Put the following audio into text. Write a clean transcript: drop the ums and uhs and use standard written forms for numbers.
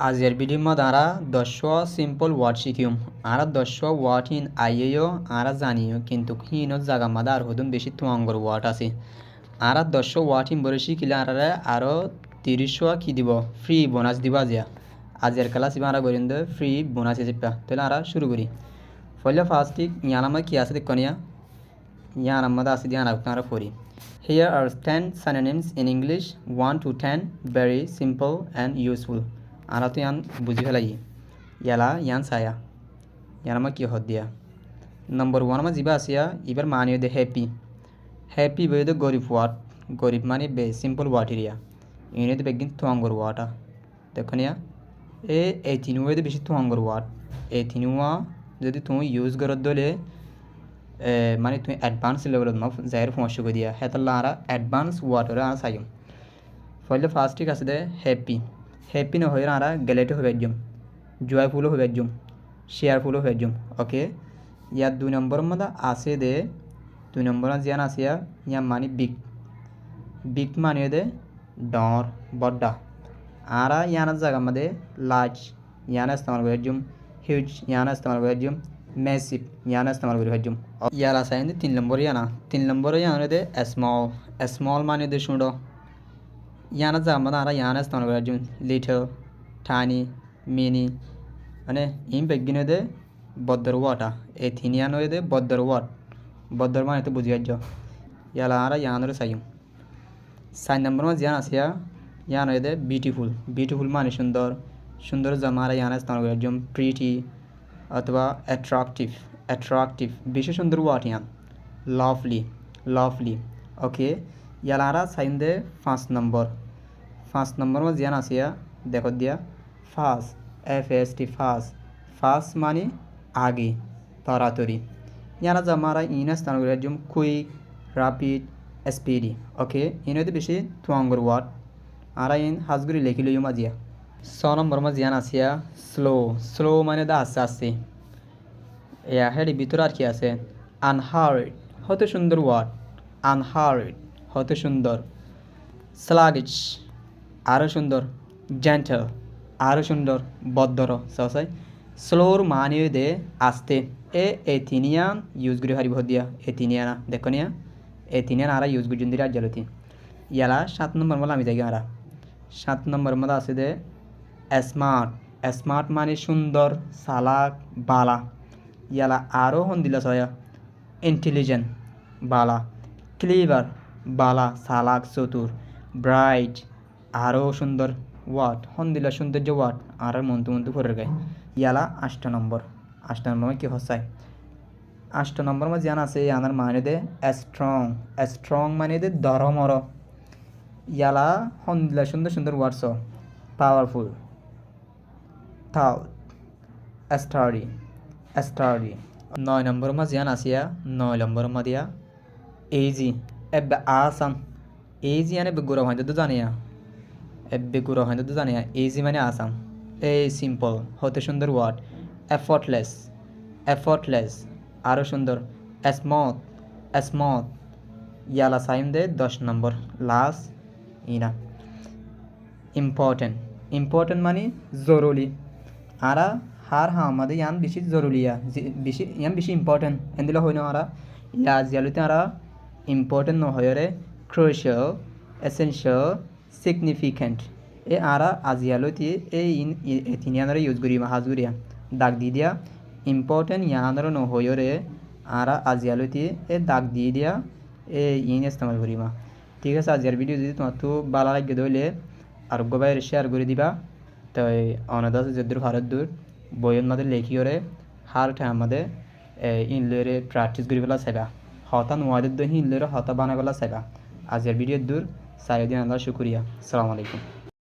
আজকের ভিডিওর মধ্যে আমরা 10 সিম্পল ওয়ার্ড শিখিম। আমরা 10 ওয়ার্ড হিন আইয়েও আমরা জানিও, কিন্তু হিন জায়গা মধ্যে আর হদুন বেশি তুয়াঙ্গর ওয়ার্ড আছে। আমরা 10 ওয়ার্ড হিন বলে শিখিলে আমরা আরও 30 কি দিব ফ্রি বোনাস দিব। আজকের ক্লাস আমরা করেন ফ্রি বোনাস হিসেবে। তাহলে আমরা শুরু করি। পহলে ফার্স্ট ইয়ান আমার কি আছে দেখনিয়া, ইয়ান আমাদের আছে দিয়ে আমরা পড়ি। Here are 10 synonyms in English 1 to 10, very simple and useful. আরা তো ইয়ান বুঝি ফেলাই ইয়ালা ইয়ান ছায়া ইয়ান আমার কি হদ দিয়া। নম্বর 1 আমার জিবা আসিয়া এবার মানিয়ে দে হ্যাপি। হ্যাপি বই দে গরিব ওয়ার্ড, গরিব মানে বে সিম্পল ওয়ার্ড এরিয়া ইউনি তো বেগিন তুয়াঙ্গর ওয়ার্ডা দেখো নিয়া। এই তিনুয়ে তো বেশি তুয়াঙ্গর ওয়ার্ড। এই তিনুয়া যদি তুমি ইউজ করত দলে মানে তুমি অ্যাডভান্স লেভেলত মা যাইর সমস্যা করে দিয়া হেতাল্লা আরা অ্যাডভান্স ওয়ার্ডরে আরা চাইম। ফলে ফার্স্ট ঠিক আছে দে হ্যাপি। হ্যাপি না হয়ে আমরা গ্যালেটে হয়ে যাম, জয়ফুলও হয়ে যাম, শেয়ারফুলও হয়ে যাম। ওকে, ইয়ার 2 নম্বর মধ্যে আছে দে 2 নম্বর জিয়ান আছে ইয়া মানে বিগ। বিগ মানে দে ডর বড্ডা। আর ইয়ানার জায়গা মধ্যে লার্জ ইয়ানা ইস্তেমাল করে যাম, হিউজ ইয়ানা ইস্তেমাল করে যাম, ম্যাসিভ ইয়ানা ইস্তেমাল করে যাম। ইয়ার আছে 3 নম্বর ইয়ানা। 3 নম্বর ইয়ানা দে স্মল। স্মল মানে দে শুনো ইয়ানা জায়গা মধ্যে আমরা ইয়ানা ইস্তেমাল করে যাম, লিটল, টাইনি, মিনি মানে ইম বেগিনে দে বদ্দর ওয়াটা। এই থিনিয়ান হয়ে দে বদ্দর ওয়াট। বদ্দর মানে তো বুঝিয়ে যাও ইয়ালা আমরা ইয়ানরে চাইম। 4 নম্বর মানে জিয়ান আছে ইয়ান হয়ে দে বিউটিফুল। বিউটিফুল মানে সুন্দর। সুন্দর জামা আমরা ইয়ানা ইস্তেমাল করে যাম, প্রিটি অথবা অ্যাট্রাকটিভ। অ্যাট্রাকটিভ বেশি সুন্দর ওয়াট ইয়ান। লাভলি। লাভলি। ওকে, ইয়ালা আমরা চাইম দে 5 নম্বর। 5 নম্বর মানে জিয়ান আছে দেখো দিয়া ফাস্ট। FAST fast. ফাস্ট মানে আগে, তাড়াতাড়ি। ইয়ানা জামারা ইনা স্থান করে যাম কুইক, রাপিড, স্পিডি। ওকে, ইনতে বেশি তুয়াঙ্গর ওয়ার্ড আর ইন হাজগুড়ি লেখি লইম আজিয়া। 6 নম্বর মা জিয়ান আসিয়া স্লো। স্লো মানে দা আস্তে আস্তে। ইয়া হেডি ভিতরে আর কি আছে আনহার্ড, হতে সুন্দর ওয়ার্ড। আনহার্ড হতে সুন্দর। স্লাগিশ আরও সুন্দর। জেন্টল আরও সুন্দর, বদ্ধর সসাই। স্লোর মানিয়ে দে আস্তে। এথিনিয়ান ইউজ করে হারিব দিয়া এথিনিয়ানা দেখো নিয়া। এথিনিয়ান আরা ইউজ করছেন দিরা জালতি ইয়ালা। 7 নম্বর মধ্যে আমি যাই আরা। 7 নম্বর মধ্যে আছে দে স্মার্ট। স্মার্ট মানে সুন্দর, চালাক, বালা। ইয়ালা আরও হন দিলা ছয়া ইন্টেলিজেন্ট বালা। ক্লিভার বালা, চালাক, চতুর। ব্রাইট আরও সুন্দর ওয়াট, হন দিলা সৌন্দর্য ওয়াট আর মন্তু মন্তু করে গায় ইয়ালা। 8 নম্বর। 8 নম্বর কি হসাই 8 নম্বর মধ্যে জানা আছে ইয়ানার মানে দে স্ট্রং। স্ট্রং মানে দে দরমর। ইয়ালা হন দিলা সুন্দর সুন্দর words. Powerful, thought, study, study. 9 number মধ্যে জানা আছে 9 নম্বর মধ্যে ইজি। এবে আসান। ইজি মানে বেগুরা হয় তো জানিয়া বেগুরা হয় তো জানিয়া। ইজি মানে আসান। এই সিম্পল হতে সুন্দর ওয়ার্ড। এফর্টলেস। এফর্টলেস আরও সুন্দর। স্মুথ। স্মুথ ইয়ালা সাইম দে 10 নম্বর লাস্ট ইনা ইম্পর্টেন্ট। ইম্পর্টেন্ট মানে জরুরি। আরা হার আমাদের ইয়ান বেশি জরুরি বেশি ইয়ান বেশি ইম্পর্টেন্ট এদিলে হয় না। আরা ইয়া জিয়ালুতে আরা ইম্পর্টেন্ট নহয়রে ক্রুশিয়াল, এসেনশিয়াল, সিগনিফিকেন্ট। আরা আজিয়ালতি এই এথিনিয়ানরে ইউজ করি হাজগুরিয়া দাগ দি দিয়া। ইম্পর্টেন্ট ইয়ানর নহয়রে আরা আজিয়ালতি দাগ দি দিয়া ইন ইস্তেমাল করিমা। ঠিক আছে, আজকের ভিডিও যদি তোমার তো ভালো লাগে দইলে আর গোবাই শেয়ার করে দিবা। তো অনাদাস যদ্দূর ভারত দূর বইয়ের মধ্যে লেখিওরে হার আমাদের ইনলেরে প্র্যাকটিস করি পেলা চাইবা। হতা নোয়াদের দহি ইনলেরে হতা বানাই পেলা চাইবা। আজকের ভিডিওর দূর সাইদিন আল্লাহ শুক্রিয়া। আসসালামু আলাইকুম।